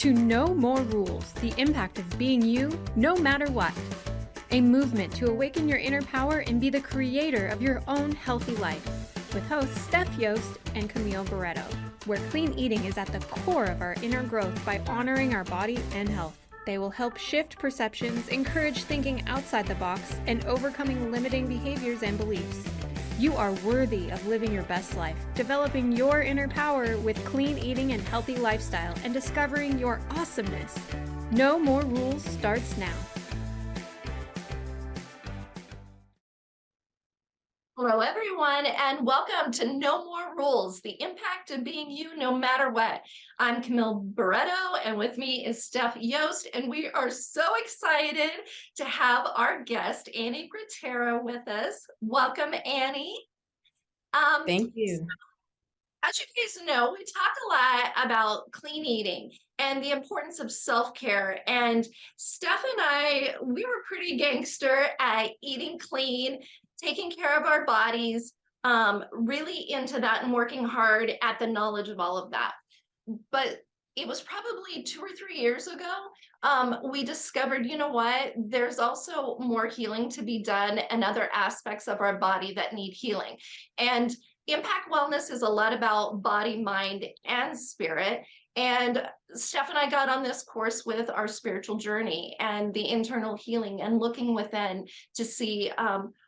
to No More Rules, the impact of being you, no matter what. A movement to awaken your inner power and be the creator of your own healthy life. With hosts Stefani Yost and Camille Barreto, where clean eating is at the core of our inner growth by honoring our body and health. They will help shift perceptions, encourage thinking outside the box, and overcoming limiting behaviors and beliefs. You are worthy of living your best life, developing your inner power with clean eating and healthy lifestyle, and discovering your awesomeness. No More Rules starts now. Hello, everyone, and welcome to No More Rules, the impact of being you no matter what. I'm Camille Barreto, and with me is Stefani Yost, and we are so excited to have our guest, Annie Grattera, with us. Welcome, Annie. Thank you. As you guys know, we talk a lot about clean eating and the importance of self-care. And Steph and I, we were pretty gangster at eating clean, taking care of our bodies, really into that and working hard at the knowledge of all of that. But it was probably 2 or 3 years ago, we discovered, you know what, there's also more healing to be done and other aspects of our body that need healing. And Impact Wellness is a lot about body, mind, and spirit. And Steph and I got on this course with our spiritual journey and the internal healing and looking within to see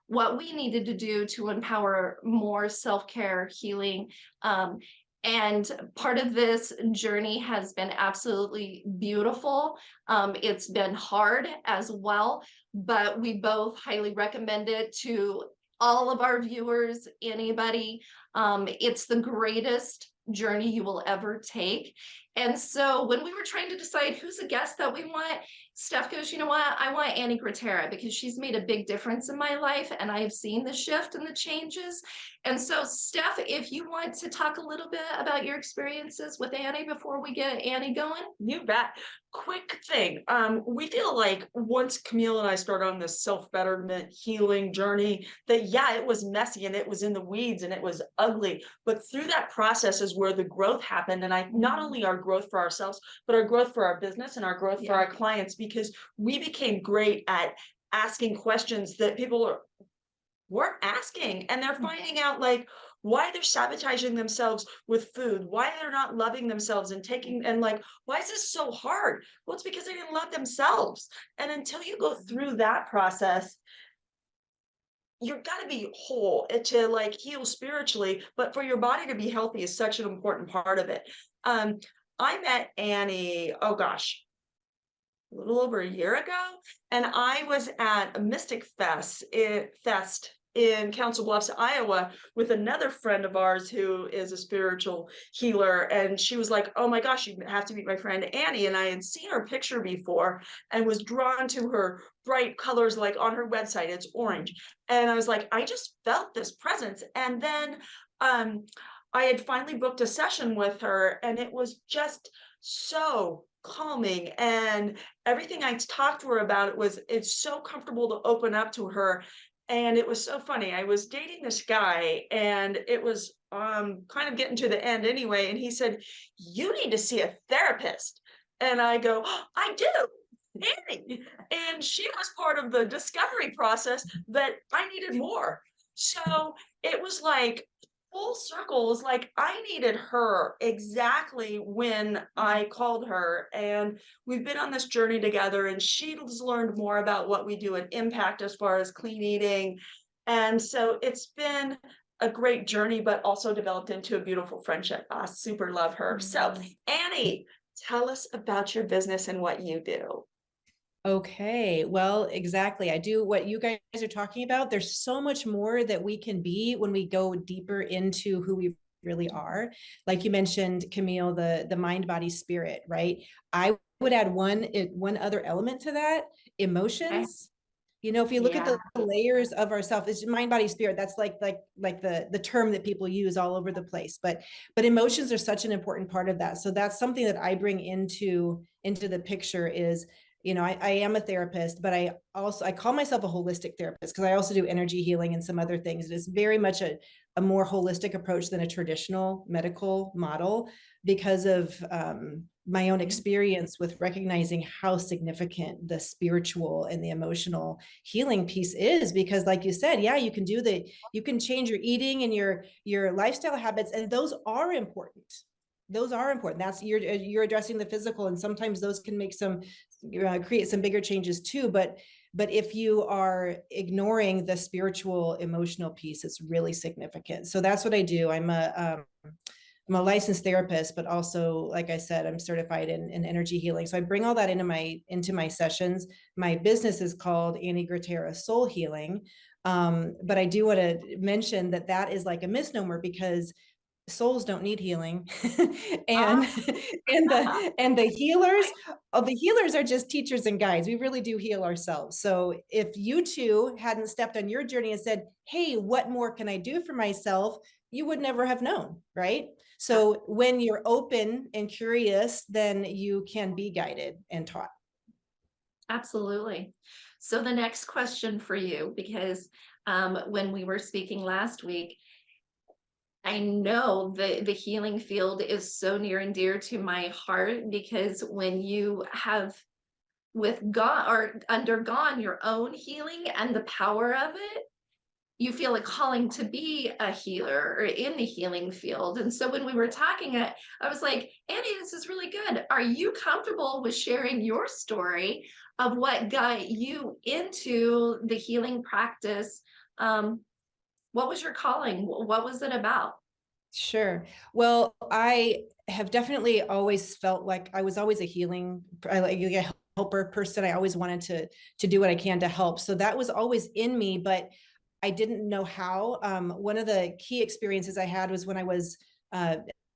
what we needed to do to empower more self-care, healing. And part of this journey has been absolutely beautiful. It's been hard as well, but we both highly recommend it to all of our viewers, anybody. It's the greatest journey you will ever take. And so when we were trying to decide who's a guest that we want, Steph goes, you know what, I want Annie Grattera because she's made a big difference in my life and I've seen the shift and the changes. And so Steph, if you want to talk a little bit about your experiences with Annie before we get Annie going. You bet. Quick thing. We feel like once Camille and I started on this self-betterment healing journey, that yeah, it was messy and it was in the weeds and it was ugly. But through that process is where the growth happened. And not only our growth for ourselves, but our growth for our business and our growth for our clients, because we became great at asking questions that people weren't asking, and they're finding out like why they're sabotaging themselves with food, why they're not loving themselves and taking, and like, why is this so hard? Well, it's because they didn't love themselves. And until you go through that process, you've got to be whole to like heal spiritually, but for your body to be healthy is such an important part of it. I met Annie, oh gosh, a little over a year ago, and I was at a Mystic Fest in Council Bluffs, Iowa, with another friend of ours who is a spiritual healer. And she was like, oh my gosh, you have to meet my friend Annie. And I had seen her picture before and was drawn to her bright colors, like on her website, it's orange. And I was like, I just felt this presence. And then I had finally booked a session with her, and it was just so calming, and everything I talked to her about it's so comfortable to open up to her. And it was so funny. I was dating this guy, and it was kind of getting to the end anyway, and he said, you need to see a therapist. And I go, oh, I do, Annie. And she was part of the discovery process that I needed more. So it was like full circles, like I needed her exactly when I called her, and we've been on this journey together, and she's learned more about what we do at Impact as far as clean eating. And so it's been a great journey, but also developed into a beautiful friendship. I super love her. So Annie, tell us about your business and what you do. Okay, well, exactly. I do what you guys are talking about. There's so much more that we can be when we go deeper into who we really are. Like you mentioned, Camille, the mind, body, spirit, right? I would add one other element to that, emotions. You know, if you look at the layers of ourselves, it's mind, body, spirit. That's like the term that people use all over the place. But emotions are such an important part of that. So that's something that I bring into the picture is, you know, I am a therapist, but I call myself a holistic therapist because I also do energy healing and some other things. It is very much a more holistic approach than a traditional medical model. because of my own experience with recognizing how significant the spiritual and the emotional healing piece is. Because like you said, yeah, you can change your eating and your lifestyle habits, and those are important. Those are important. That's you're addressing the physical, and sometimes those can make some create some bigger changes too. But if you are ignoring the spiritual emotional piece, it's really significant. So that's what I do. I'm a licensed therapist, but also, like I said, I'm certified in energy healing. So I bring all that into my sessions. My business is called Grattera Soul Healing. But I do want to mention that is like a misnomer, because souls don't need healing. and the healers are just teachers and guides. We really do heal ourselves. So if you two hadn't stepped on your journey and said, hey, what more can I do for myself, you would never have known, right? So when you're open and curious, then you can be guided and taught. Absolutely. So the next question for you, because when we were speaking last week, I know the healing field is so near and dear to my heart, because when you have undergone your own healing and the power of it, you feel a calling to be a healer or in the healing field. And so when we were talking, I was like, Andy, this is really good. Are you comfortable with sharing your story of what got you into the healing practice? What was your calling? What was it about? Sure. Well, I have definitely always felt like I was always a helper person. I always wanted to do what I can to help. So that was always in me, but I didn't know how. One of the key experiences I had was when I was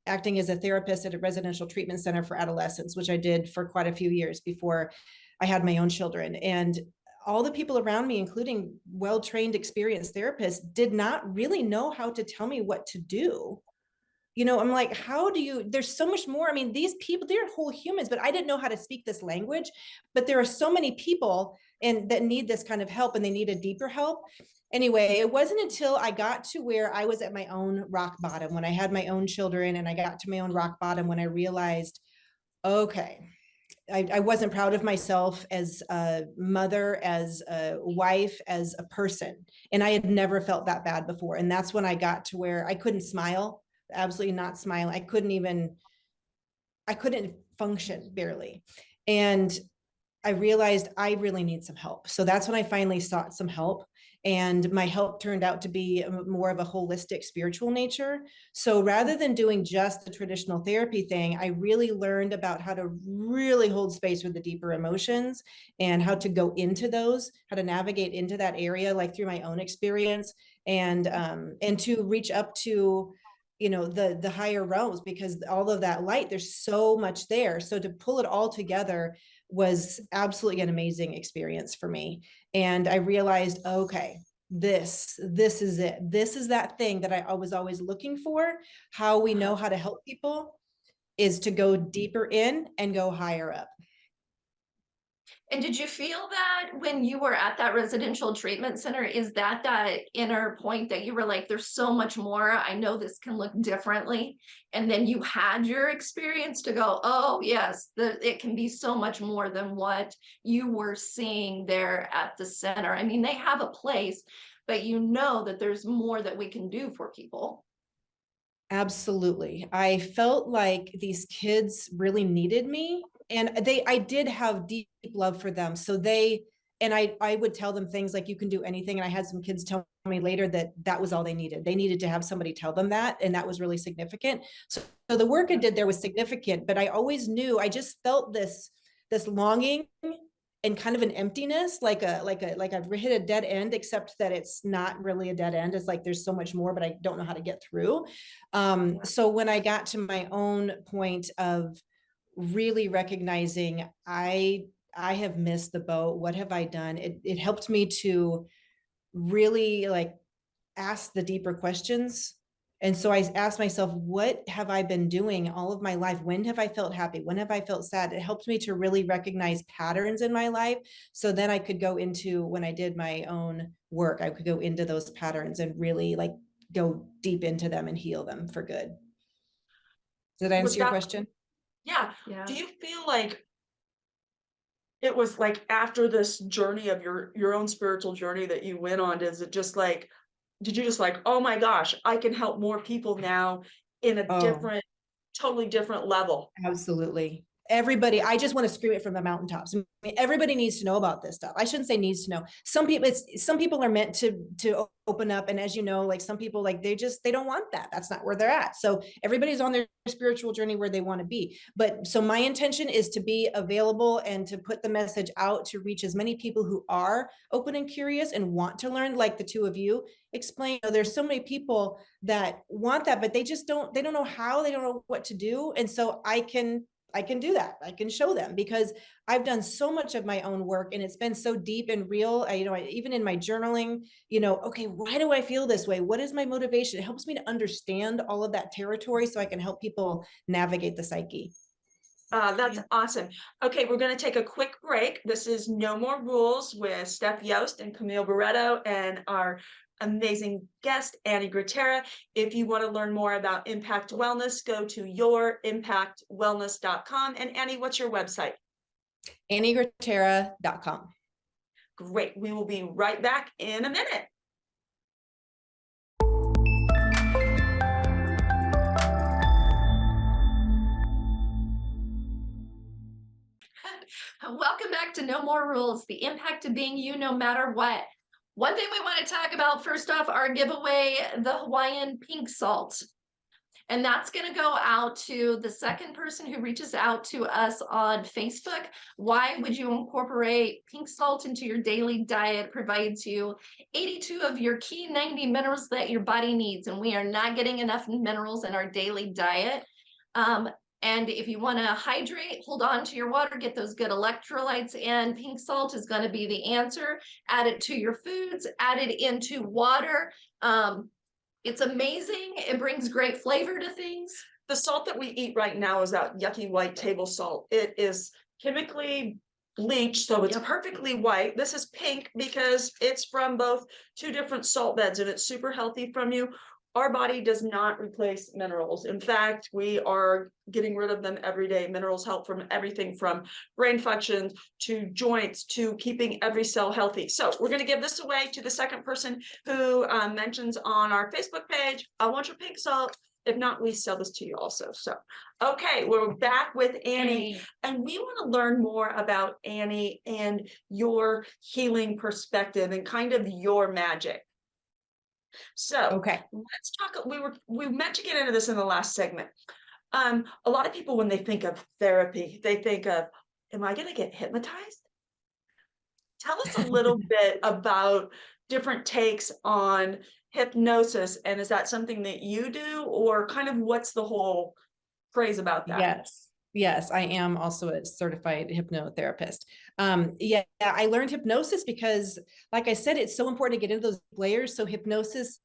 acting as a therapist at a residential treatment center for adolescents, which I did for quite a few years before I had my own children. And all the people around me, including well-trained, experienced therapists, did not really know how to tell me what to do. I'm like, there's so much more. I mean, these people, they're whole humans, but I didn't know how to speak this language. But there are so many people that need this kind of help, and they need a deeper help. Anyway, it wasn't until I got to where I was at my own rock bottom, when I had my own children, and I got to my own rock bottom, when I realized, okay, I wasn't proud of myself as a mother, as a wife, as a person. And I had never felt that bad before. And that's when I got to where I couldn't smile, absolutely not smile. I couldn't function barely. And I realized I really need some help. So that's when I finally sought some help. And my help turned out to be more of a holistic spiritual nature. So rather than doing just the traditional therapy thing, I really learned about how to really hold space with the deeper emotions, and how to go into those, how to navigate into that area, like through my own experience, and to reach up to the higher realms, because all of that light, there's so much there. So to pull it all together was absolutely an amazing experience for me. And I realized, okay, this is it. This is that thing that I was always looking for. How we know how to help people is to go deeper in and go higher up. And did you feel that when you were at that residential treatment center, is that inner point that you were like, there's so much more, I know this can look differently? And then you had your experience to go, oh yes, it can be so much more than what you were seeing there at the center. I mean, they have a place, but you know that there's more that we can do for people. Absolutely. I felt like these kids really needed me, and I did have deep love for them. So I would tell them things like, you can do anything. And I had some kids tell me later that was all they needed. They needed to have somebody tell them that. And that was really significant. So the work I did there was significant, but I always knew, I just felt this longing and kind of an emptiness, like I've hit a dead end, except that it's not really a dead end. It's like, there's so much more, but I don't know how to get through. So when I got to my own point of really recognizing I have missed the boat, what have I done? It helped me to really ask the deeper questions. And so I asked myself, what have I been doing all of my life? When have I felt happy? When have I felt sad? It helped me to really recognize patterns in my life. So then I could go into, when I did my own work, I could go into those patterns and really go deep into them and heal them for good. Did I Was answer your that, question? yeah. Yeah. Do you feel like it was like after this journey of your own spiritual journey that you went on, is it just like, did you just like, oh my gosh, I can help more people now in a Oh, different, totally different level? absolutely. Everybody, I just want to scream it from the mountaintops. I mean, everybody needs to know about this stuff. I shouldn't say needs to know. Some people are meant to open up, and as you know, like some people, like they don't want that. That's not where they're at. So everybody's on their spiritual journey where they want to be. But so my intention is to be available and to put the message out to reach as many people who are open and curious and want to learn, like the two of you explain. You know, there's so many people that want that, but they don't know how, they don't know what to do. And so I can do that. I can show them because I've done so much of my own work and it's been so deep and real. Even in my journaling, okay, why do I feel this way? What is my motivation? It helps me to understand all of that territory so I can help people navigate the psyche. That's awesome. Okay, we're going to take a quick break. This is No More Rules with Steph Yost and Camille Barreto and our amazing guest, Annie Grattera. If you want to learn more about Impact Wellness, go to yourimpactwellness.com. And Annie, what's your website? AnnieGrattera.com. Great. We will be right back in a minute. Welcome back to No More Rules, the impact of being you no matter what. One thing we want to talk about first off, our giveaway, the Hawaiian pink salt. And that's going to go out to the second person who reaches out to us on Facebook. Why would you incorporate pink salt into your daily diet? It provides you 82 of your key 90 minerals that your body needs. And we are not getting enough minerals in our daily diet. And if you want to hydrate, hold on to your water, get those good electrolytes in. Pink salt is going to be the answer. Add it to your foods, add it into water. It's amazing. It brings great flavor to things. The salt that we eat right now is that yucky white table salt. It is chemically bleached, so it's perfectly white. This is pink because it's from both two different salt beds and it's super healthy from you. Our body does not replace minerals. In fact, we are getting rid of them every day. Minerals help from everything from brain functions to joints to keeping every cell healthy. So we're going to give this away to the second person who mentions on our Facebook page, I want your pink salt. If not, we sell this to you also. So, okay, we're back with Annie, and we want to learn more about Annie and your healing perspective and kind of your magic. So Okay. let's talk. We meant to get into this in the last segment. A lot of people, when they think of therapy, they think of, am I going to get hypnotized? Tell us a little bit about different takes on hypnosis, and is that something that you do, or kind of what's the whole phrase about that? Yes, I am also a certified hypnotherapist. Yeah, I learned hypnosis because, like I said, it's so important to get into those layers. So hypnosis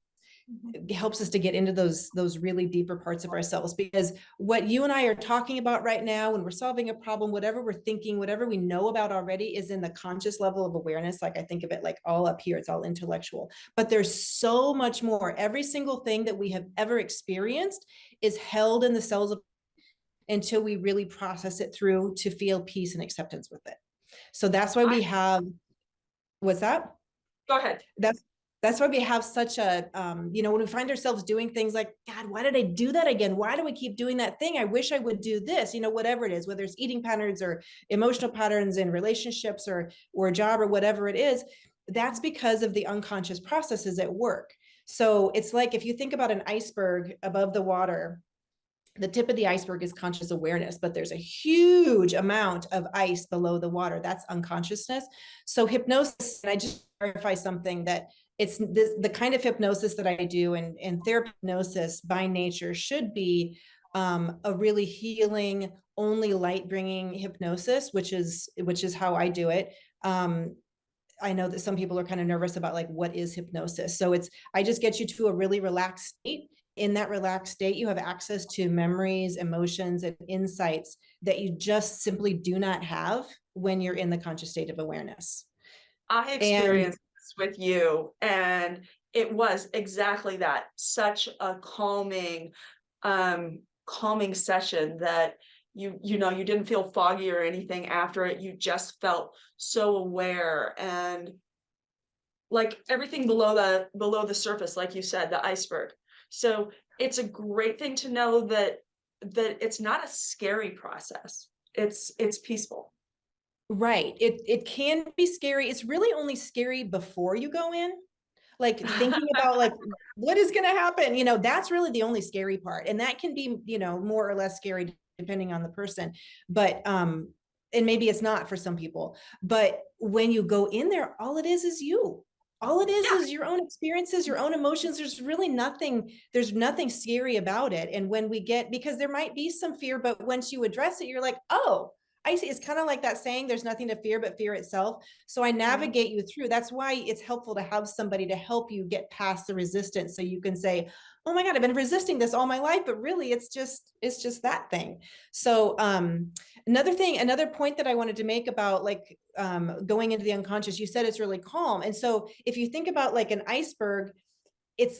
helps us to get into those really deeper parts of ourselves, because what you and I are talking about right now, when we're solving a problem, whatever we're thinking, whatever we know about already is in the conscious level of awareness. Like I think of it like all up here, it's all intellectual, but there's so much more. Every single thing that we have ever experienced is held in the cells of until we really process it through to feel peace and acceptance with it. So that's why we have, what's that? Go ahead. That's why we have such a, when we find ourselves doing things like, God, why did I do that again? Why do we keep doing that thing? I wish I would do this, whatever it is, whether it's eating patterns or emotional patterns in relationships or a job or whatever it is, that's because of the unconscious processes at work. So it's like, if you think about an iceberg above the water, the tip of the iceberg is conscious awareness, but there's a huge amount of ice below the water. That's unconsciousness. So hypnosis, and I just clarify something, that it's the kind of hypnosis that I do, and therapy hypnosis by nature should be a really healing, only light bringing hypnosis, which is how I do it. I know that some people are kind of nervous about like, what is hypnosis? So I just get you to a really relaxed state. In that relaxed state, you have access to memories, emotions, and insights that you just simply do not have when you're in the conscious state of awareness. I experienced this with you, and it was exactly that. Such a calming, calming session that you know, you didn't feel foggy or anything after it. You just felt so aware, and like everything below the surface, like you said, the iceberg. So it's a great thing to know that it's not a scary process. It's peaceful. Right. It can be scary. It's really only scary before you go in. Like thinking about like what is going to happen, you know, that's really the only scary part. And that can be, you know, more or less scary depending on the person. But and maybe it's not for some people. But when you go in there, all it is you. All it is your own experiences, your own emotions. There's nothing scary about it. And when we get, because there might be some fear, but once you address it, you're like, oh, I see. It's kind of like that saying, there's nothing to fear but fear itself. So I navigate you through. That's why it's helpful to have somebody to help you get past the resistance. So you can say, oh my God, I've been resisting this all my life, but really it's just that thing. So another point that I wanted to make about like going into the unconscious, you said it's really calm. And so if you think about like an iceberg,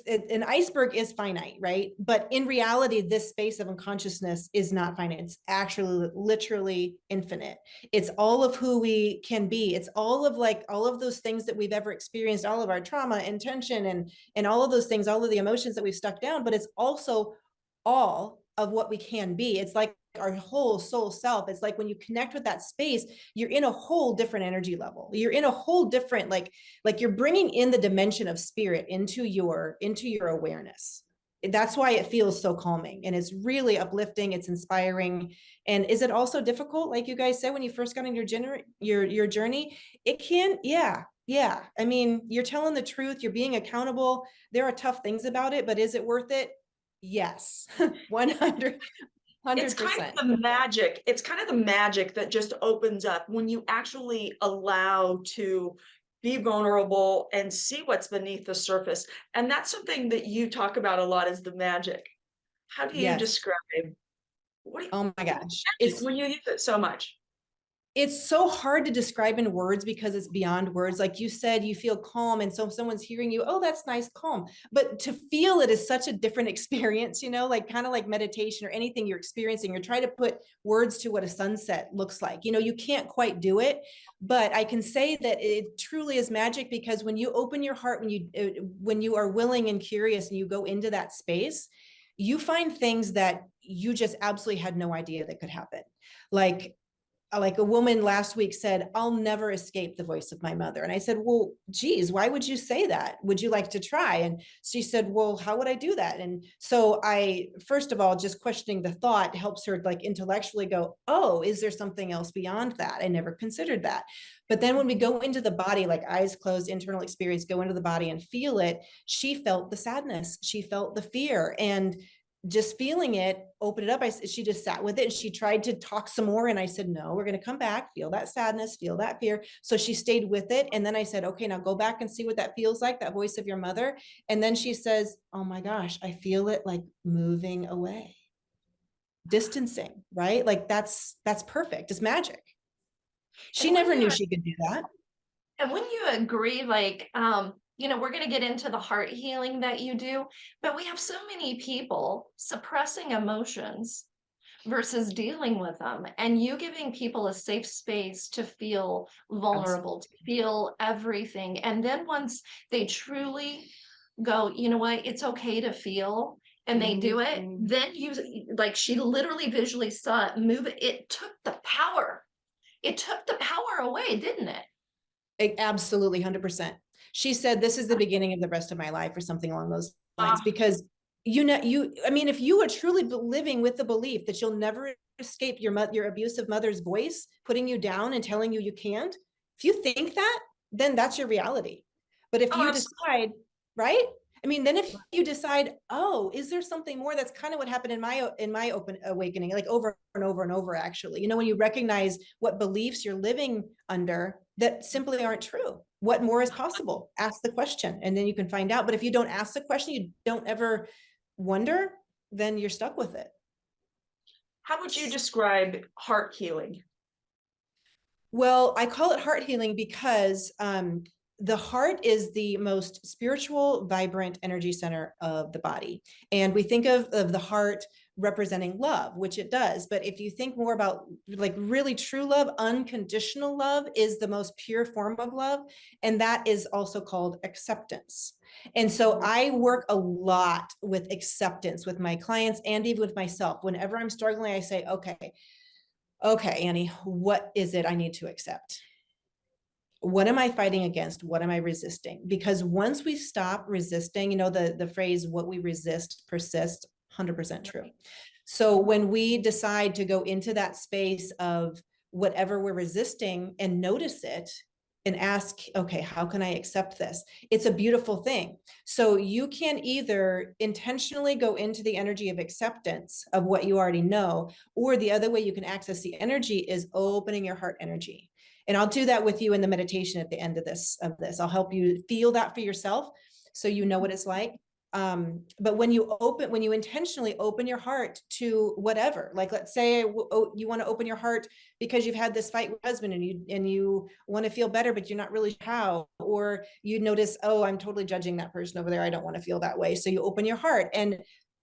an iceberg is finite, right? But in reality, this space of unconsciousness is not finite. It's actually literally infinite. It's all of who we can be. It's all of those things that we've ever experienced, all of our trauma and tension and all of those things, all of the emotions that we've stuck down, but it's also all of what we can be. It's like our whole soul self. It's like when you connect with that space, you're in a whole different energy level. You're in a whole different, like you're bringing in the dimension of spirit into your awareness. That's why it feels so calming, and it's really uplifting. It's inspiring. And is it also difficult, like you guys said, when you first got on your journey? It can, yeah. I mean, you're telling the truth. You're being accountable. There are tough things about it, but is it worth it? Yes, 100%. It's kind of the magic. It's kind of the magic that just opens up when you actually allow to be vulnerable and see what's beneath the surface. And that's something that you talk about a lot, is the magic. How do you Yes. describe what do you, Oh my gosh. magic when you use it so much? It's so hard to describe in words because it's beyond words. Like you said, you feel calm, and so someone's hearing you, oh, that's nice, calm. But to feel it is such a different experience, you know, like kind of like meditation or anything you're experiencing. You're trying to put words to what a sunset looks like. You know, you can't quite do it, but I can say that it truly is magic, because when you open your heart, when you are willing and curious and you go into that space, you find things that you just absolutely had no idea that could happen. Like a woman last week said, I'll never escape the voice of my mother. And I said, well, geez, why would you say that? Would you like to try? And she said, well, how would I do that? And so first of all, just questioning the thought helps her like intellectually go, oh, is there something else beyond that? I never considered that. But then when we go into the body, like eyes closed, internal experience, go into the body and feel it, she felt the sadness, she felt the fear, and just feeling it, open it up. She just sat with it, and she tried to talk some more. And I said, no, we're going to come back, feel that sadness, feel that fear. So she stayed with it. And then I said, okay, now go back and see what that feels like, that voice of your mother. And then she says, oh my gosh, I feel it like moving away, distancing, right? Like that's perfect. It's magic. She never knew she could do that. And when you agree, like, you know, we're going to get into the heart healing that you do, but we have so many people suppressing emotions versus dealing with them, and you giving people a safe space to feel vulnerable, to feel everything. And then once they truly go, you know what, it's okay to feel, and they do it, then you, like she literally visually saw it move. It took the power. It took the power away, didn't it? Absolutely, 100%. She said, this is the beginning of the rest of my life, or something along those lines, because I mean, if you are truly living with the belief that you'll never escape your abusive mother's voice, putting you down and telling you can't, if you think that, then that's your reality. But if you decide, right? I mean, then if you decide, oh, is there something more? That's kind of what happened in my open awakening, like over and over and over, actually. You know, when you recognize what beliefs you're living under that simply aren't true. What more is possible? Ask the question, and then you can find out. But if you don't ask the question, you don't ever wonder, then you're stuck with it. How would you describe heart healing? Well, I call it heart healing because the heart is the most spiritual, vibrant energy center of the body. And we think of the heart representing love, which it does. But if you think more about like really true love, unconditional love is the most pure form of love. And that is also called acceptance. And so I work a lot with acceptance with my clients and even with myself. Whenever I'm struggling, I say, okay, Annie, what is it I need to accept? What am I fighting against? What am I resisting? Because once we stop resisting, the phrase, what we resist persists, 100% true. So when we decide to go into that space of whatever we're resisting and notice it and ask, okay, how can I accept this? It's a beautiful thing. So you can either intentionally go into the energy of acceptance of what you already know, or the other way you can access the energy is opening your heart energy. And I'll do that with you in the meditation at the end of this. I'll help you feel that for yourself so you know what it's like. But when you intentionally open your heart to whatever, like let's say you want to open your heart because you've had this fight with your husband and you want to feel better, but you're not really sure how, or you notice, oh, I'm totally judging that person over there. I don't want to feel that way. So you open your heart and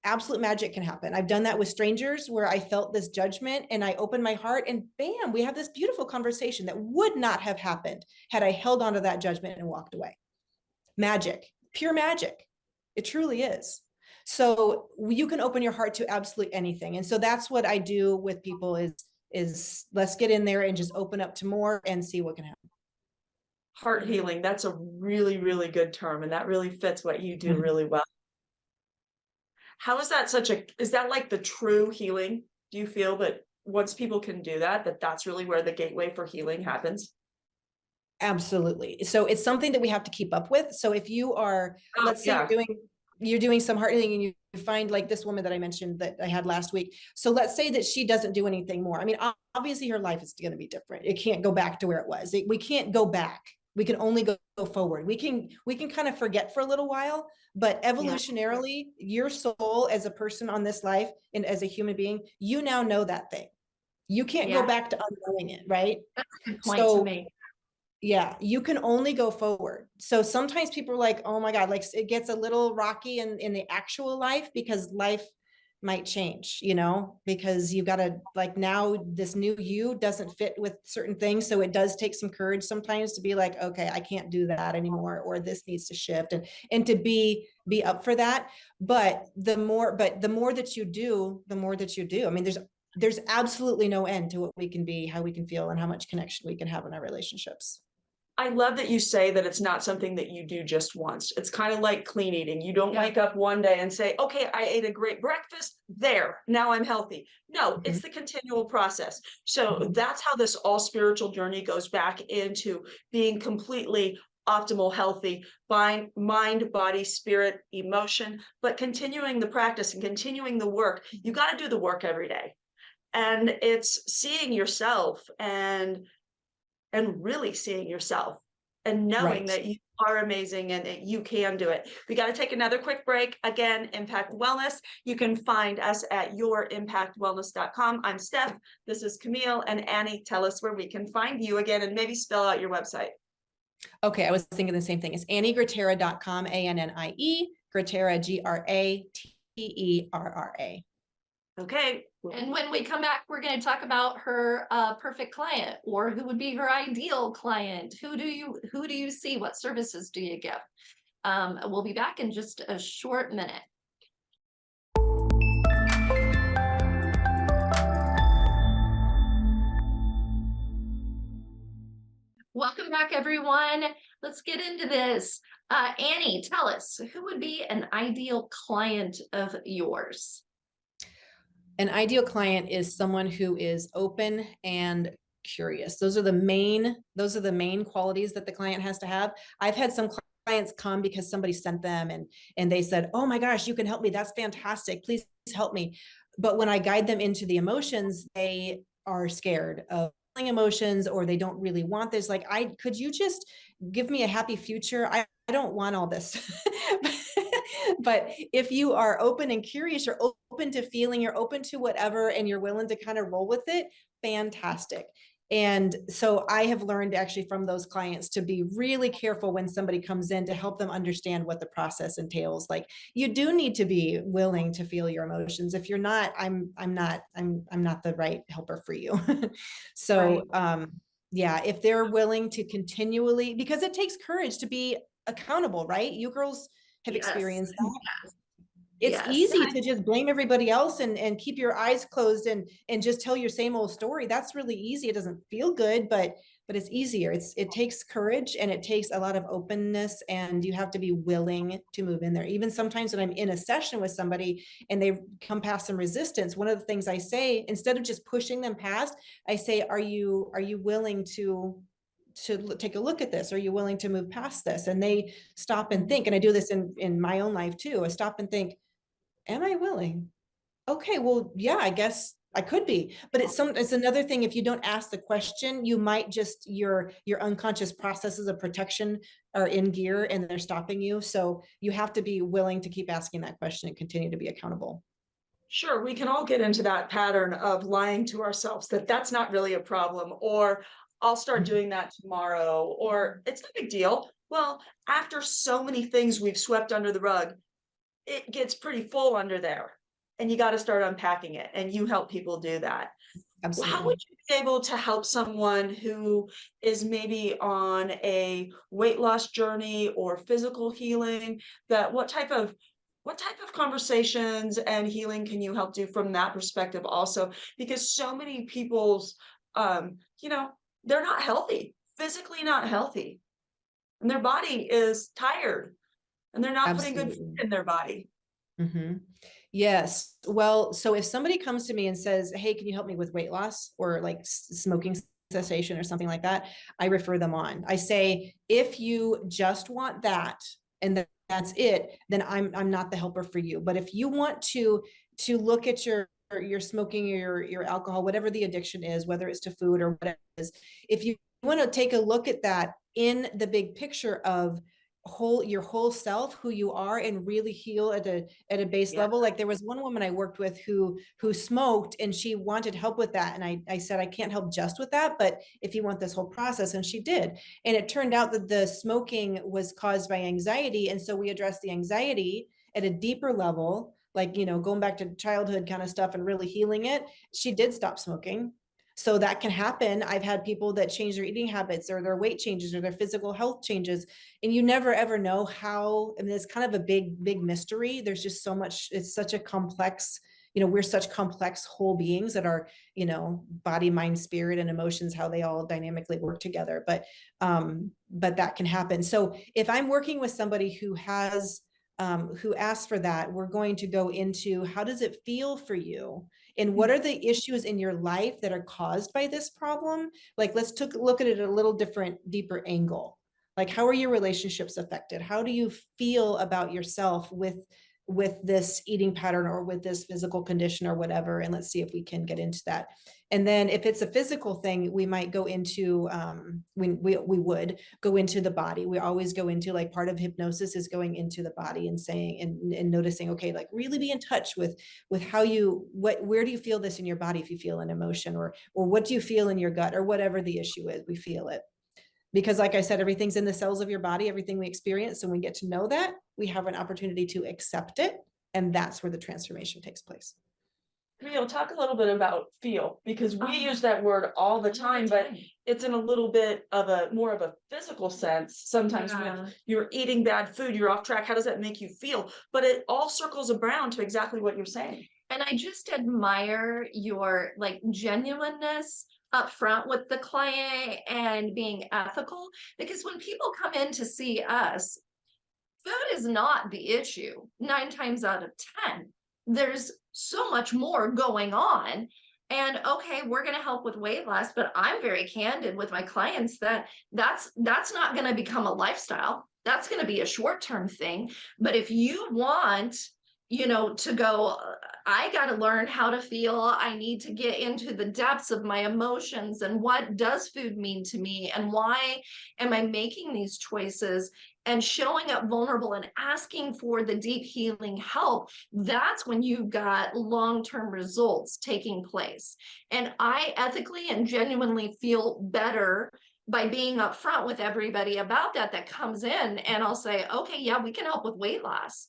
absolute magic can happen. I've done that with strangers where I felt this judgment and I opened my heart and bam, we have this beautiful conversation that would not have happened had I held onto that judgment and walked away. Magic, pure magic. It truly is. So you can open your heart to absolutely anything. And so that's what I do with people is let's get in there and just open up to more and see what can happen. Heart healing, that's a really, really good term. And that really fits what you do really well. How is that is that like the true healing? Do you feel that once people can do that, that's really where the gateway for healing happens? Absolutely. So it's something that we have to keep up with. So if you are, let's say you're doing some heart healing and you find like this woman that I mentioned that I had last week. So let's say that she doesn't do anything more. I mean, obviously her life is going to be different. It can't go back to where it was. We can't go back. We can only go forward. We can kind of forget for a little while, but evolutionarily, your soul as a person on this life and as a human being, you now know that thing. You can't go back to unknowing it, right? That's a good point to make. Yeah, you can only go forward. So sometimes people are like, oh my God, like it gets a little rocky in the actual life because life might change, because you got to like now this new you doesn't fit with certain things. So it does take some courage sometimes to be like, okay, I can't do that anymore, or this needs to shift and to be up for that. But the more that you do, the more that you do. I mean, there's absolutely no end to what we can be, how we can feel, and how much connection we can have in our relationships. I love that you say that it's not something that you do just once. It's kind of like clean eating. You don't wake up one day and say, okay, I ate a great breakfast. There, now I'm healthy. No, it's the continual process. So that's how this all spiritual journey goes back into being completely optimal, healthy, mind, body, spirit, emotion, but continuing the practice and continuing the work. You got to do the work every day. And it's seeing yourself and really seeing yourself and knowing that you are amazing and that you can do it. We got to take another quick break. Again, Impact Wellness. You can find us at yourimpactwellness.com. I'm Steph. This is Camille and Annie. Tell us where we can find you again and maybe spell out your website. Okay, I was thinking the same thing. It's AnnieGrattera.com, ANNIE, Grattera, GRATTERRA. Okay. And when we come back, we're going to talk about her perfect client, or who would be her ideal client. Who do you see? What services do you give? We'll be back in just a short minute. Welcome back, everyone. Let's get into this. Annie, tell us, who would be an ideal client of yours? An ideal client is someone who is open and curious. Those are the main qualities that the client has to have. I've had some clients come because somebody sent them and they said, oh my gosh, you can help me. That's fantastic. Please help me. But when I guide them into the emotions, they are scared of emotions, or they don't really want this. Like, could you just give me a happy future? I don't want all this. But if you are open and curious, you're open to feeling, you're open to whatever, and you're willing to kind of roll with it, fantastic. And so I have learned actually from those clients to be really careful when somebody comes in to help them understand what the process entails. Like, you do need to be willing to feel your emotions. If you're not, I'm not the right helper for you. So yeah, if they're willing to continually, because it takes courage to be accountable, right? You girls have Yes. experienced that. It's Yes. easy to just blame everybody else and keep your eyes closed and just tell your same old story. That's really easy. It doesn't feel good, but it's easier. It takes courage, and it takes a lot of openness, and you have to be willing to move in there. Even sometimes when I'm in a session with somebody and they come past some resistance, one of the things I say, instead of just pushing them past, I say, are you willing to take a look at this? Are you willing to move past this? And they stop and think. And I do this in my own life too. I stop and think, am I willing? Okay, well, yeah, I guess I could be. But it's another thing. If you don't ask the question, you might just, your unconscious processes of protection are in gear and they're stopping you. So you have to be willing to keep asking that question and continue to be accountable. Sure, we can all get into that pattern of lying to ourselves that that's not really a problem, or I'll start doing that tomorrow, or it's no big deal. Well, after so many things we've swept under the rug, it gets pretty full under there, and you got to start unpacking it, and you help people do that. Well, how would Absolutely. you be able to help someone who is maybe on a weight loss journey or physical healing? That what type of conversations and healing can you help do from that perspective also? Because so many people's you know, they're not healthy, physically not healthy, and their body is tired, and they're not putting good food Absolutely. in their body. Mm-hmm. Yes. Well, so if somebody comes to me and says, hey, can you help me with weight loss or like smoking cessation or something like that, I refer them on. I say, if you just want that and that's it, then I'm not the helper for you. But if you want to look at your smoking or your alcohol, whatever the addiction is, whether it's to food or whatever it is, if you want to take a look at that in the big picture of your whole self, who you are, and really heal at a base Yeah. level. Like, there was one woman I worked with who smoked, and she wanted help with that, and I said, I can't help just with that, but if you want this whole process, and she did. And it turned out that the smoking was caused by anxiety, and so we addressed the anxiety at a deeper level, like, going back to childhood kind of stuff and really healing it. She did stop smoking. So that can happen. I've had people that change their eating habits or their weight changes or their physical health changes, and you never ever know how. I mean, it's kind of a big mystery. There's just so much. It's such a complex, we're such complex whole beings that are, body, mind, spirit, and emotions, how they all dynamically work together. But that can happen. So if I'm working with somebody who asks for that, we're going to go into, how does it feel for you? And what are the issues in your life that are caused by this problem? Like, let's look at it at a little different, deeper angle. Like, how are your relationships affected? How do you feel about yourself with this eating pattern or with this physical condition or whatever? And let's see if we can get into that. And then if it's a physical thing, we might go into, we would go into the body. We always go into, like, part of hypnosis is going into the body and saying, and noticing, okay, like, really be in touch with how where do you feel this in your body? If you feel an emotion, or what do you feel in your gut, or whatever the issue is, we feel it. Because, like I said, everything's in the cells of your body, everything we experience. So when we get to know that, we have an opportunity to accept it. And that's where the transformation takes place. Camille, talk a little bit about feel, because we use that word all the time, but it's in a little bit of a more of a physical sense. Sometimes when you're eating bad food, you're off track. How does that make you feel? But it all circles around to exactly what you're saying. And I just admire your like genuineness up front with the client and being ethical, because when people come in to see us, food is not the issue 9 times out of 10. There's so much more going on. And okay, we're going to help with weight loss, but I'm very candid with my clients that that's not going to become a lifestyle. That's going to be a short-term thing. But if you want to go, I got to learn how to feel. I need to get into the depths of my emotions and what does food mean to me and why am I making these choices, and showing up vulnerable and asking for the deep healing help. That's when you've got long-term results taking place. And I ethically and genuinely feel better by being upfront with everybody about that comes in, and I'll say, okay, yeah, we can help with weight loss,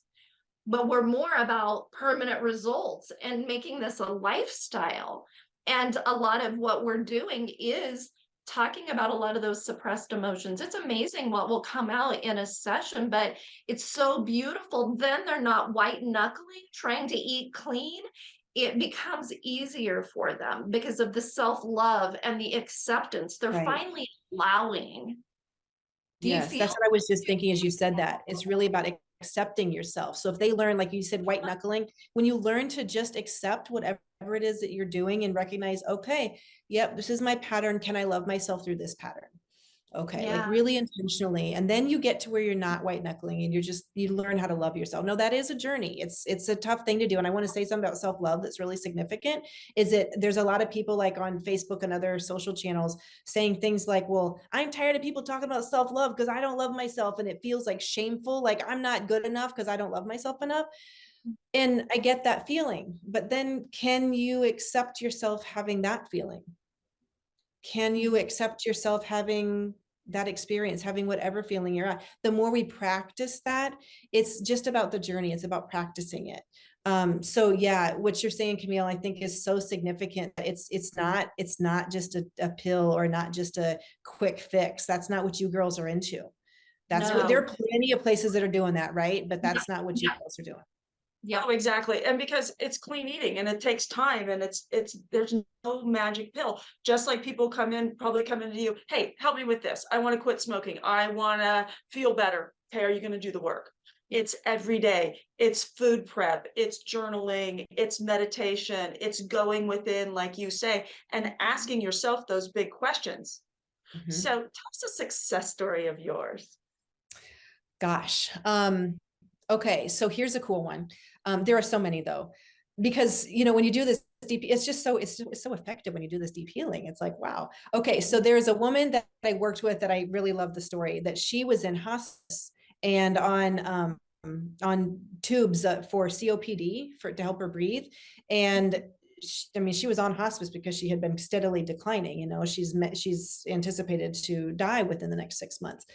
but we're more about permanent results and making this a lifestyle. And a lot of what we're doing is talking about a lot of those suppressed emotions. It's amazing what will come out in a session, but it's so beautiful. Then they're not white knuckling, trying to eat clean. It becomes easier for them because of the self-love and the acceptance. They're Right. finally allowing. Do you Yes, feel? that's what I was just thinking as you said that. It's really about accepting yourself. So if they learn, like you said, white knuckling, when you learn to just accept whatever it is that you're doing and recognize, okay, yep, this is my pattern. Can I love myself through this pattern? Okay, like Yeah. really intentionally. And then you get to where you're not white knuckling and you learn how to love yourself. No, that is a journey. It's a tough thing to do. And I want to say something about self-love that's really significant is that there's a lot of people like on Facebook and other social channels saying things like, well, I'm tired of people talking about self-love because I don't love myself. And it feels like shameful, like I'm not good enough because I don't love myself enough. And I get that feeling, but then can you accept yourself having that feeling? Can you accept yourself having that experience, having whatever feeling you're at? The more we practice that, it's just about the journey. It's about practicing it. So yeah, what you're saying, Camille, I think is so significant. It's not just a pill or not just a quick fix. That's not what you girls are into. That's what, there No. are plenty of places that are doing that, right? But that's not what you Yeah. girls are doing. Yeah. Oh, exactly. And because it's clean eating and it takes time and there's no magic pill. Just like people probably come into you, hey, help me with this. I want to quit smoking. I want to feel better. Okay, are you going to do the work? It's every day. It's food prep. It's journaling. It's meditation. It's going within, like you say, and asking yourself those big questions. Mhm. So tell us a success story of yours. Gosh. Okay, so here's a cool one. There are so many though, because when you do this deep, it's just it's so effective when you do this deep healing. It's like, wow. Okay, so there's a woman that I worked with that I really love the story, that she was in hospice and on tubes for COPD to help her breathe. And she was on hospice because she had been steadily declining. She's anticipated to die within the next 6 months.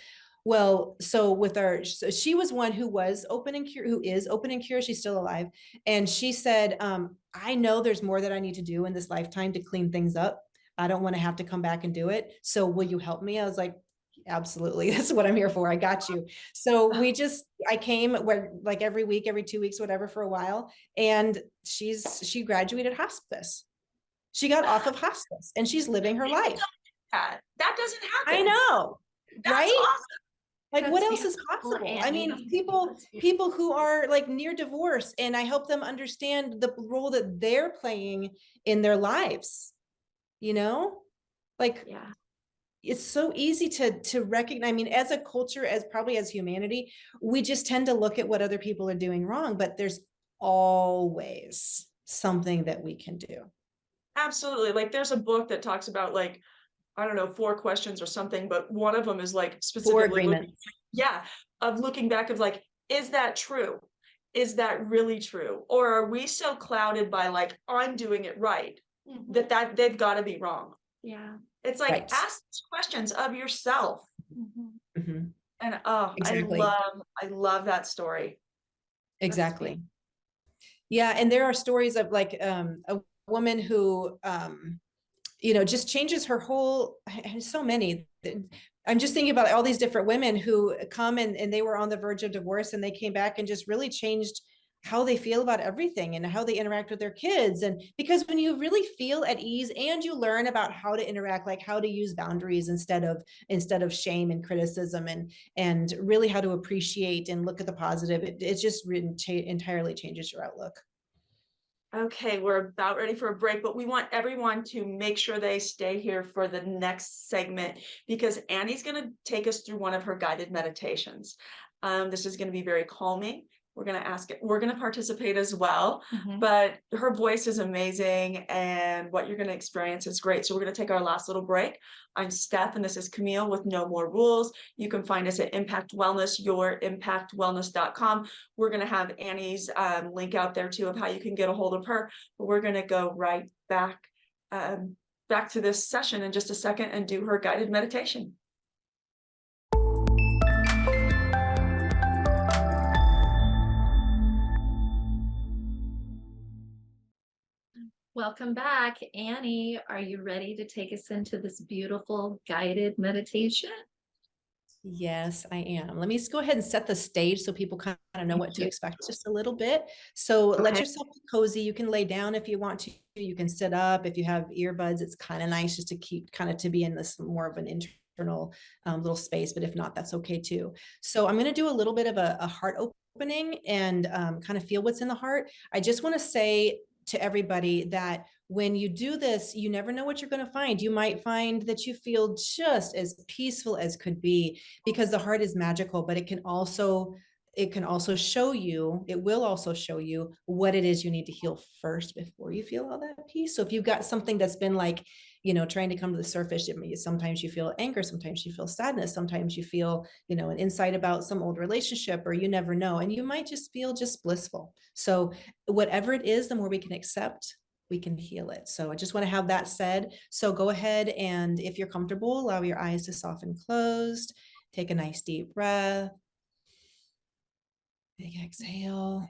Well, so she was one who was open and cure, who is open and cure. She's still alive. And she said, I know there's more that I need to do in this lifetime to clean things up. I don't want to have to come back and do it. So will you help me? I was like, absolutely. That's what I'm here for. I got you. So I came like every week, every 2 weeks, whatever, for a while. And she graduated hospice. She got off of hospice and she's living her life. That doesn't happen. I know. That's right? awesome. Like, what else is beautiful, possible? I Annie. mean, people who are like near divorce, and I help them understand the role that they're playing in their lives. Like, Yeah. it's so easy to recognize. I mean, as a culture, as humanity, we just tend to look at what other people are doing wrong, but there's always something that we can do. Absolutely. Like there's a book that talks about like, I don't know, 4 questions or something, but one of them is like 4 specifically agreements. looking back of like, is that true? Is that really true? Or are we so clouded by like, I'm doing it right, that they've got to be wrong? Yeah. It's like, Right. ask questions of yourself. Mhm. And Exactly. I love that story. Exactly. Yeah, and there are stories of like a woman who just changes her whole, so many. I'm just thinking about all these different women who come and they were on the verge of divorce and they came back and just really changed how they feel about everything and how they interact with their kids. And because when you really feel at ease and you learn about how to interact, like how to use boundaries instead of shame and criticism, and really how to appreciate and look at the positive, it just entirely changes your outlook. Okay, we're about ready for a break, but we want everyone to make sure they stay here for the next segment because Annie's going to take us through one of her guided meditations. This is going to be very calming we're going to ask it. We're going to participate as well, Mhm. but her voice is amazing and what you're going to experience is great. So we're going to take our last little break. I'm Steph and this is Camille with No More Rules. You can find us at Impact Wellness, yourimpactwellness.com. We're going to have Annie's link out there too of how you can get a hold of her. But we're going to go right back to this session in just a second and do her guided meditation. Welcome back. Annie, are you ready to take us into this beautiful guided meditation? Yes, I am. Let me just go ahead and set the stage so people kind of know Thank what to you. expect just a little bit. So let Okay. yourself be cozy. You can lay down if you want to. You can sit up. If you have earbuds, it's kind of nice just to keep kind of to be in this more of an internal little space. But if not, that's okay too. So I'm going to do a little bit of a heart opening and kind of feel what's in the heart. I just want to say to everybody that when you do this, you never know what you're going to find. You might find that you feel just as peaceful as could be, because the heart is magical, but it can also show you, it will also show you what it is you need to heal first before you feel all that peace. So if you've got something that's been like, trying to come to the surface, sometimes you feel anger, sometimes you feel sadness, sometimes you feel, an insight about some old relationship, or you never know. And you might just feel just blissful. So whatever it is, the more we can accept, we can heal it. So I just want to have that said. So go ahead and if you're comfortable, allow your eyes to soften closed. Take a nice deep breath. Big exhale,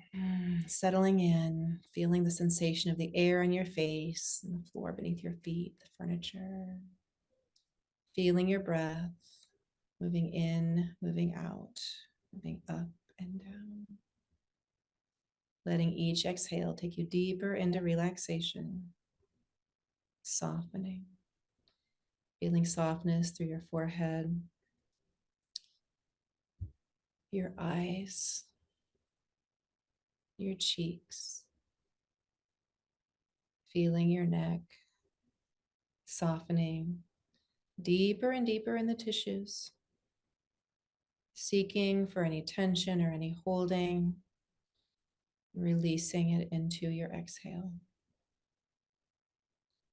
settling in, feeling the sensation of the air on your face and the floor beneath your feet, the furniture. Feeling your breath, moving in, moving out, moving up and down. Letting each exhale take you deeper into relaxation, softening. Feeling softness through your forehead, your eyes, your cheeks, feeling your neck, softening deeper and deeper in the tissues, seeking for any tension or any holding, releasing it into your exhale.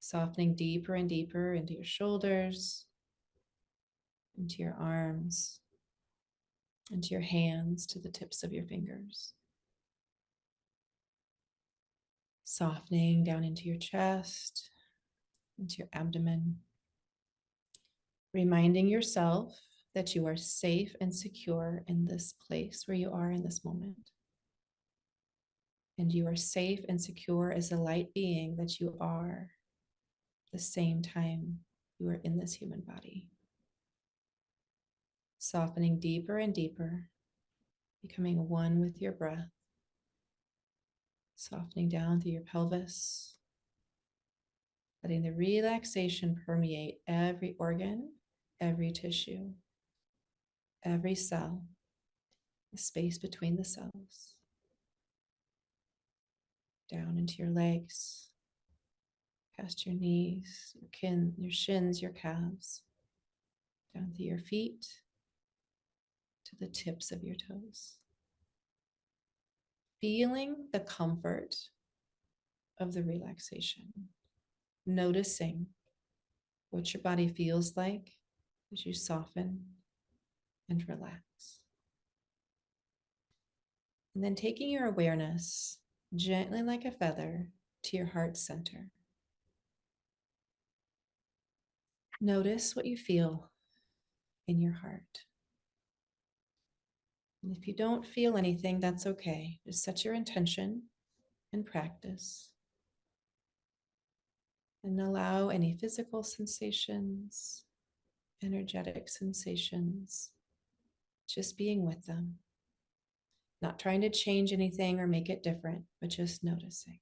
Softening deeper and deeper into your shoulders, into your arms, into your hands, to the tips of your fingers. Softening down into your chest, into your abdomen. Reminding yourself that you are safe and secure in this place where you are in this moment. And you are safe and secure as a light being that you are the same time you are in this human body. Softening deeper and deeper, becoming one with your breath. Softening down through your pelvis, letting the relaxation permeate every organ, every tissue, every cell, the space between the cells. Down into your legs, past your knees, your shins, your calves, down through your feet to the tips of your toes. Feeling the comfort of the relaxation, noticing what your body feels like as you soften and relax. And then taking your awareness gently like a feather to your heart center. Notice what you feel in your heart. And if you don't feel anything, that's okay. Just set your intention and practice. And allow any physical sensations, energetic sensations, just being with them. Not trying to change anything or make it different, but just noticing.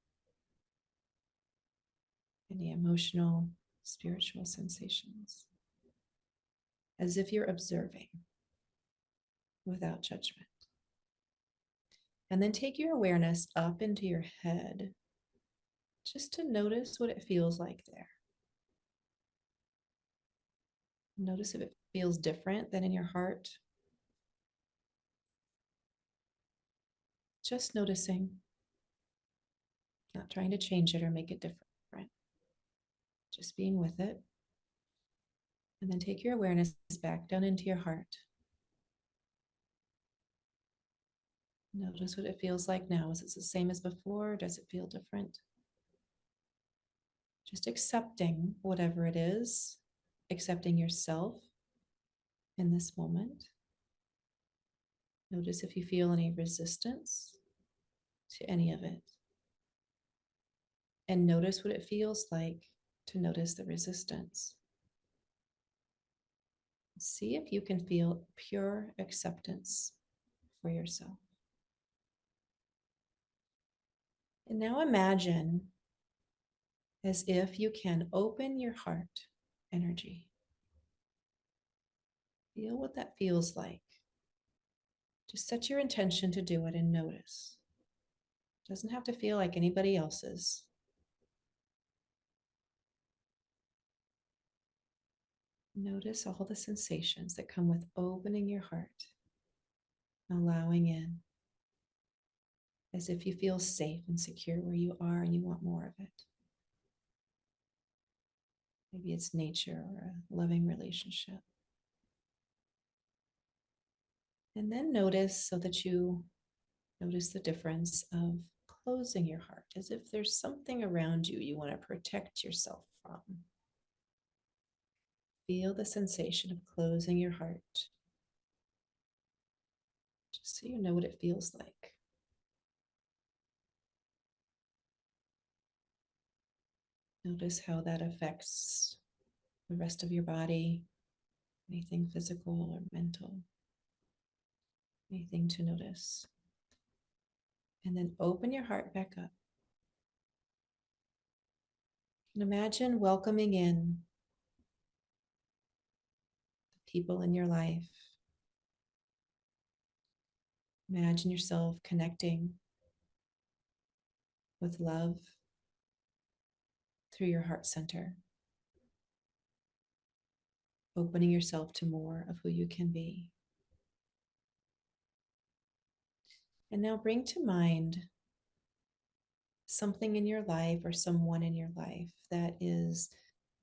Any emotional, spiritual sensations. As if you're observing without judgment. And then take your awareness up into your head, just to notice what it feels like there. Notice if it feels different than in your heart. Just noticing, not trying to change it or make it different, just being with it. And then take your awareness back down into your heart. Notice what it feels like now. Is it the same as before? Does it feel different? Just accepting whatever it is, accepting yourself in this moment. Notice if you feel any resistance to any of it. And notice what it feels like to notice the resistance. See if you can feel pure acceptance for yourself. And now imagine as if you can open your heart energy. Feel what that feels like. Just set your intention to do it and notice. It doesn't have to feel like anybody else's. Notice all the sensations that come with opening your heart, allowing in, as if you feel safe and secure where you are and you want more of it. Maybe it's nature or a loving relationship. And then notice so that you notice the difference of closing your heart, as if there's something around you you want to protect yourself from. Feel the sensation of closing your heart, just so you know what it feels like. Notice how that affects the rest of your body, anything physical or mental, anything to notice. And then open your heart back up. And imagine welcoming in the people in your life. Imagine yourself connecting with love through your heart center, opening yourself to more of who you can be. And now bring to mind something in your life or someone in your life that is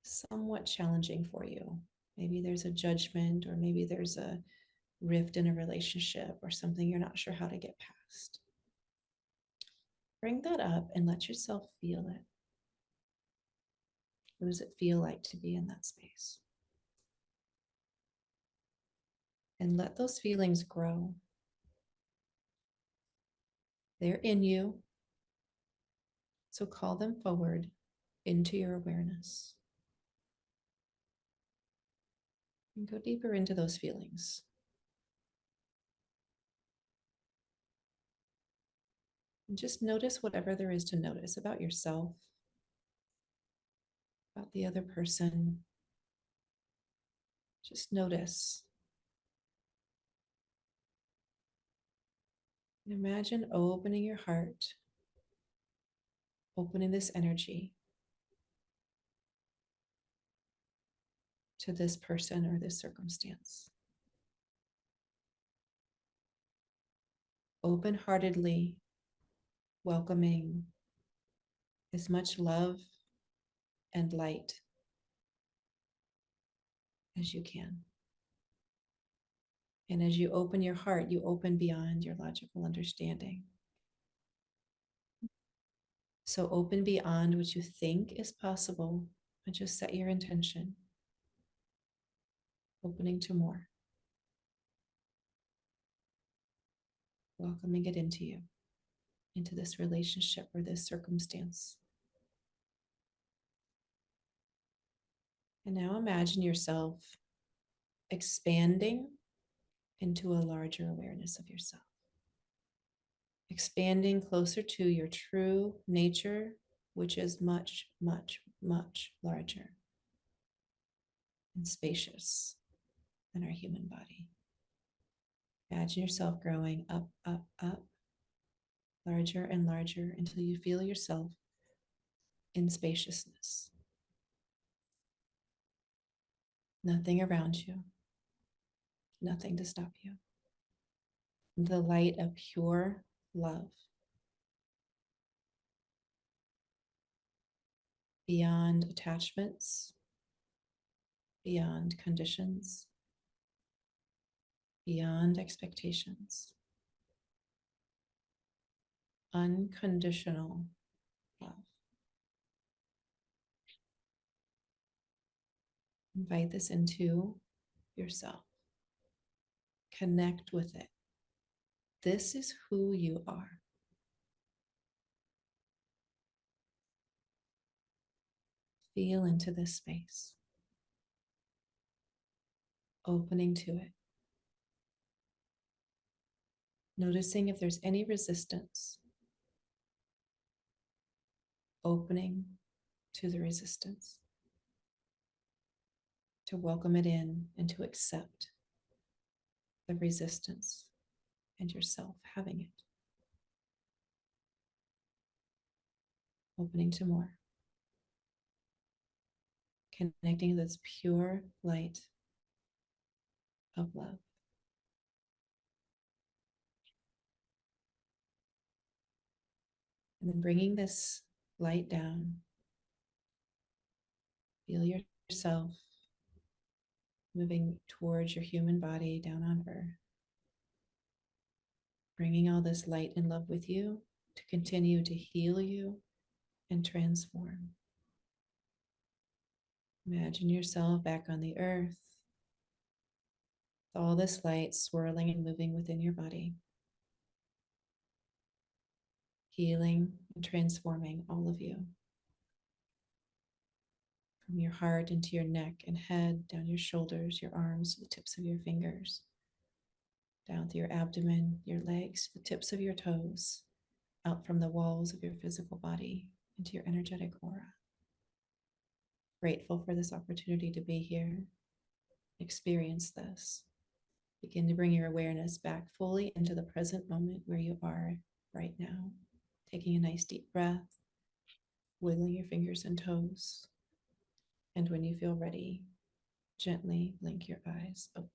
somewhat challenging for you. Maybe there's a judgment, or maybe there's a rift in a relationship or something you're not sure how to get past. Bring that up and let yourself feel it. What does it feel like to be in that space? And let those feelings grow. They're in you. So call them forward into your awareness. And go deeper into those feelings. And just notice whatever there is to notice about yourself, about the other person. Just notice. And imagine opening your heart, opening this energy to this person or this circumstance. Open-heartedly welcoming as much love and light as you can. And as you open your heart, you open beyond your logical understanding. So open beyond what you think is possible, and just set your intention. Opening to more. Welcoming it into you, into this relationship or this circumstance. And now imagine yourself expanding into a larger awareness of yourself. Expanding closer to your true nature, which is much, much, much larger and spacious than our human body. Imagine yourself growing up, up, up, larger and larger until you feel yourself in spaciousness. Nothing around you, nothing to stop you. The light of pure love. Beyond attachments, beyond conditions, beyond expectations. Unconditional love. Invite this into yourself. Connect with it. This is who you are. Feel into this space, opening to it. Noticing if there's any resistance, opening to the resistance, to welcome it in and to accept the resistance and yourself having it. Opening to more. Connecting to this pure light of love. And then bringing this light down. Feel yourself moving towards your human body down on earth. Bringing all this light and love with you to continue to heal you and transform. Imagine yourself back on the earth, with all this light swirling and moving within your body, healing and transforming all of you. From your heart into your neck and head, down your shoulders, your arms, the tips of your fingers, down through your abdomen, your legs, the tips of your toes, out from the walls of your physical body into your energetic aura. Grateful for this opportunity to be here, experience this. Begin to bring your awareness back fully into the present moment where you are right now. Taking a nice deep breath, wiggling your fingers and toes. And when you feel ready, gently blink your eyes open.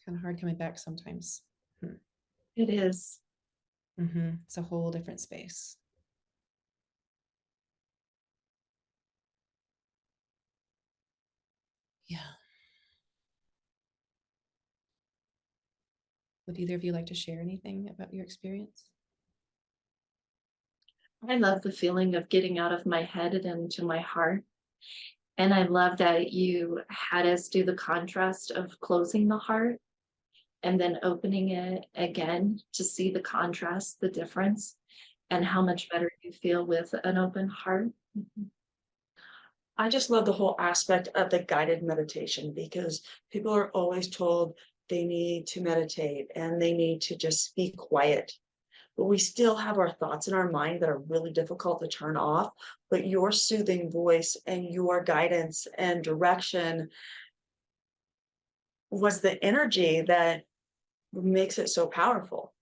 Kind of hard coming back sometimes. It is. It's a whole different space. Yeah. Would either of you like to share anything about your experience? I love the feeling of getting out of my head and into my heart. And I love that you had us do the contrast of closing the heart and then opening it again to see the contrast, the difference, and how much better you feel with an open heart. I just love the whole aspect of the guided meditation, because people are always told they need to meditate and they need to just be quiet. But we still have our thoughts in our mind that are really difficult to turn off. But your soothing voice and your guidance and direction was the energy that makes it so powerful.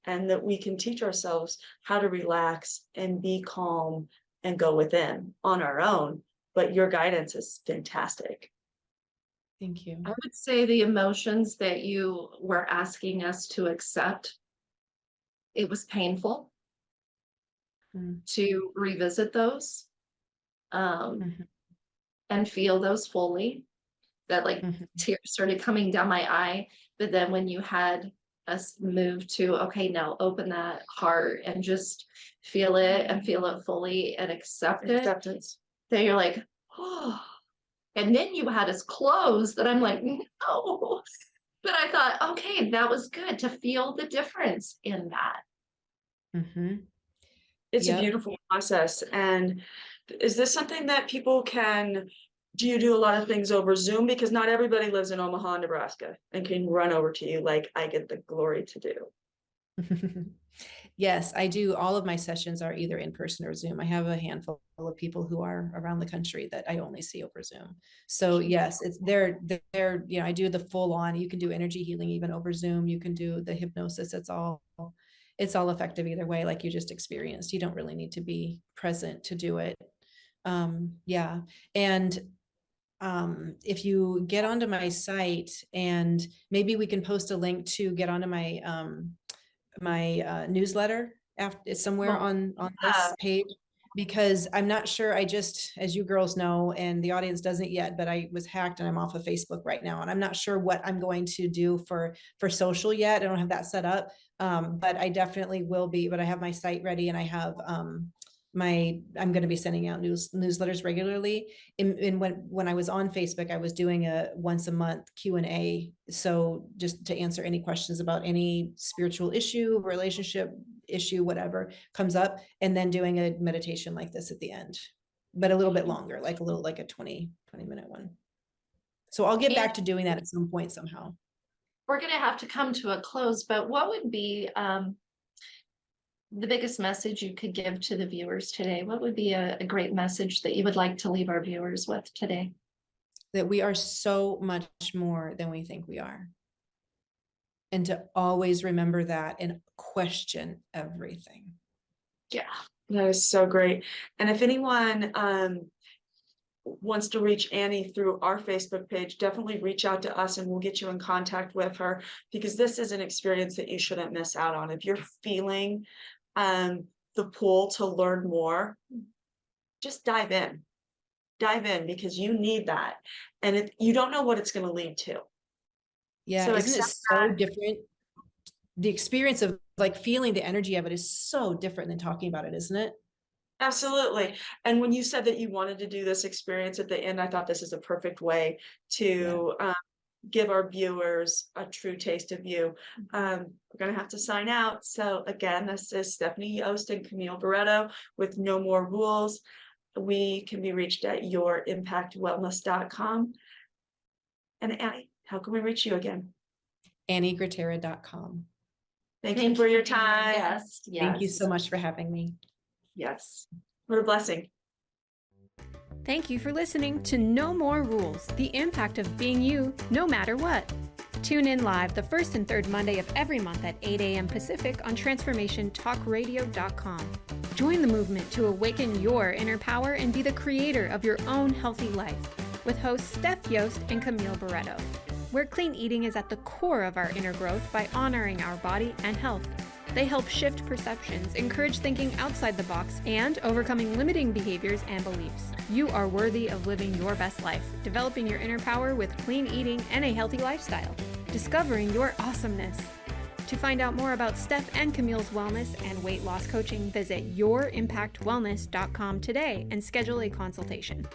And that we can teach ourselves how to relax and be calm and go within on our own. But your guidance is fantastic. Thank you. I would say the emotions that you were asking us to accept, it was painful to revisit those and feel those fully. That like tears started coming down my eye. But then when you had us move to, okay, now open that heart and just feel it and feel it fully and accept it. Acceptance. Then you're like, oh. And then you had us close that I'm like, no. But I thought, okay, that was good to feel the difference in that. It's a beautiful process. And is this something that people can, do you do a lot of things over Zoom? Because not everybody lives in Omaha, Nebraska and can run over to you like I get the glory to do. Yes, I do. All of my sessions are either in person or Zoom. I have a handful of people who are around the country that I only see over Zoom. So yes, I do the full on. You can do energy healing even over Zoom. You can do the hypnosis. It's all effective either way, like you just experienced. You don't really need to be present to do it. Yeah. And if you get onto my site, and maybe we can post a link to get onto my newsletter after somewhere on this page, because I'm not sure. I just, as you girls know, and the audience doesn't yet, but I was hacked and I'm off of Facebook right now, and I'm not sure what I'm going to do for social yet. I don't have that set up, but I definitely will be. But I have my site ready, and I have I'm going to be sending out newsletters regularly. And when I was on Facebook, I was doing a once a month Q&A. So just to answer any questions about any spiritual issue, relationship issue, whatever comes up, and then doing a meditation like this at the end, but a little bit longer, like a 20-minute one. So I'll get back to doing that at some point somehow. We're going to have to come to a close, but what would be the biggest message you could give to the viewers today? What would be a great message that you would like to leave our viewers with today? That we are so much more than we think we are. And to always remember that and question everything. Yeah, that is so great. And if anyone wants to reach Annie through our Facebook page, definitely reach out to us and we'll get you in contact with her, because this is an experience that you shouldn't miss out on. If you're feeling the pull to learn more, just dive in because you need that. And you don't know what it's going to lead to. Yeah, So isn't it so different? The experience of like feeling the energy of it is so different than talking about it, isn't it? Absolutely. And when you said that you wanted to do this experience at the end, I thought this is a perfect way to give our viewers a true taste of you. We're going to have to sign out. So again, this is Stefani Yost and Camille Barreto with No More Rules. We can be reached at yourimpactwellness.com. And Annie, how can we reach you again? AnnieGrattera.com. Thank you for your time. Yes. Thank you so much for having me. Yes. What a blessing. Thank you for listening to No More Rules, the impact of being you, no matter what. Tune in live the first and third Monday of every month at 8 a.m. Pacific on TransformationTalkRadio.com. Join the movement to awaken your inner power and be the creator of your own healthy life with hosts Steph Yost and Camille Barreto, where clean eating is at the core of our inner growth by honoring our body and health. They help shift perceptions, encourage thinking outside the box, and overcoming limiting behaviors and beliefs. You are worthy of living your best life, developing your inner power with clean eating and a healthy lifestyle, discovering your awesomeness. To find out more about Steph and Camille's wellness and weight loss coaching, visit yourimpactwellness.com today and schedule a consultation.